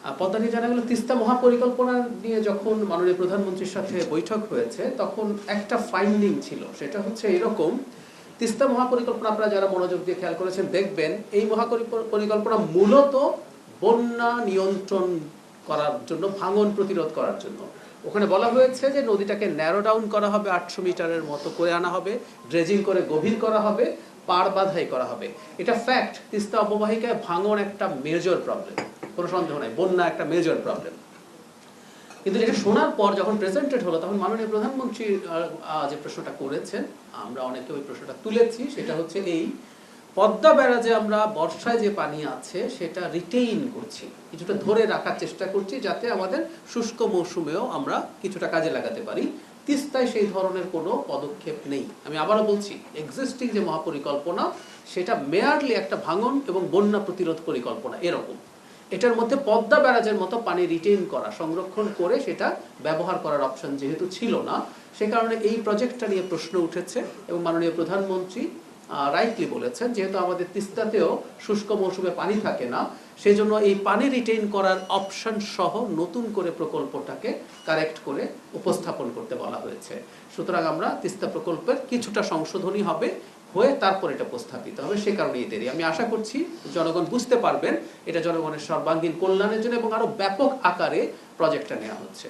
পদ্মা নিয়ে জানা গেল তিস্তা মহাপরিকল্পনা নিয়ে যখন মাননীয় প্রধানমন্ত্রীর সাথে বৈঠক হয়েছে তখন একটা ফাইন্ডিং ছিল, সেটা হচ্ছে এরকম, তিস্তা মহাপরিকল্পনা আপনারা যারা মনোযোগ দিয়ে খেয়াল করেছেন দেখবেন এই মহাপরিকল্পনা মূলত বন্যা নিয়ন্ত্রণ করার জন্য, ভাঙন প্রতিরোধ করার জন্য। ওখানে বলা হয়েছে যে নদীটাকে ন্যারো ডাউন করা হবে, 800 মিটারের মতো করে আনা হবে, ড্রেজিং করে গভীর করা হবে, পাড় বাঁধাই করা হবে। এটা ফ্যাক্ট, তিস্তা অববাহিকায় ভাঙন একটা মেজর প্রবলেম, কোনো সন্দেহ নাই, বন্যা একটা মেজর প্রবলেম। কিন্তু এটা শোনার পর যখন প্রেজেন্টেড হলো তখন মাননীয় প্রধানমন্ত্রী যে প্রশ্নটা করেছেন, আমরা অনেকে ওই প্রশ্নটা তুলেছি, সেটা হচ্ছে এই পদ্মা ব্যারাজে আমরা বর্ষায় যে পানি আছে সেটা রিটেইন করছি, কিছুটা ধরে রাখার চেষ্টা করছি যাতে আমাদের শুষ্ক মৌসুমেও আমরা কিছুটা কাজে লাগাতে পারি। তিস্তায় সেই ধরনের কোনো পদক্ষেপ নেই। আমি আবারও বলছি, এক্সিস্টিং যে মহাপরিকল্পনা সেটা মেয়ারলি একটা ভাঙন এবং বন্যা প্রতিরোধ পরিকল্পনা এরকম। এটার মধ্যে পদ্মা ব্যারাজের মতো পানি রিটেইন করা, সংরক্ষণ করে সেটা ব্যবহার করার অপশন যেহেতু ছিল না, সে কারণে এই প্রজেক্টটা নিয়ে প্রশ্ন উঠেছে এবং মাননীয় প্রধানমন্ত্রী রাইটলি বলেছেন যেহেতু আমাদের তিস্তাতেও শুষ্ক মৌসুমে পানি থাকে না, সেজন্য এই পানি রিটেইন করার অপশন সহ নতুন করে প্রকল্পটাকে কারেক্ট করে উপস্থাপন করতে বলা হয়েছে। সুতরাং আমরা তিস্তা প্রকল্পের কিছুটা সংশোধনী হবে, হয়ে তারপর এটা উপস্থাপিত হবে, সে কারণেই দেরি। আমি আশা করছি জনগণ বুঝতে পারবেন এটা জনগণের সর্বাঙ্গীন কল্যাণের জন্য এবং আরো ব্যাপক আকারে প্রজেক্টটা নেওয়া হচ্ছে।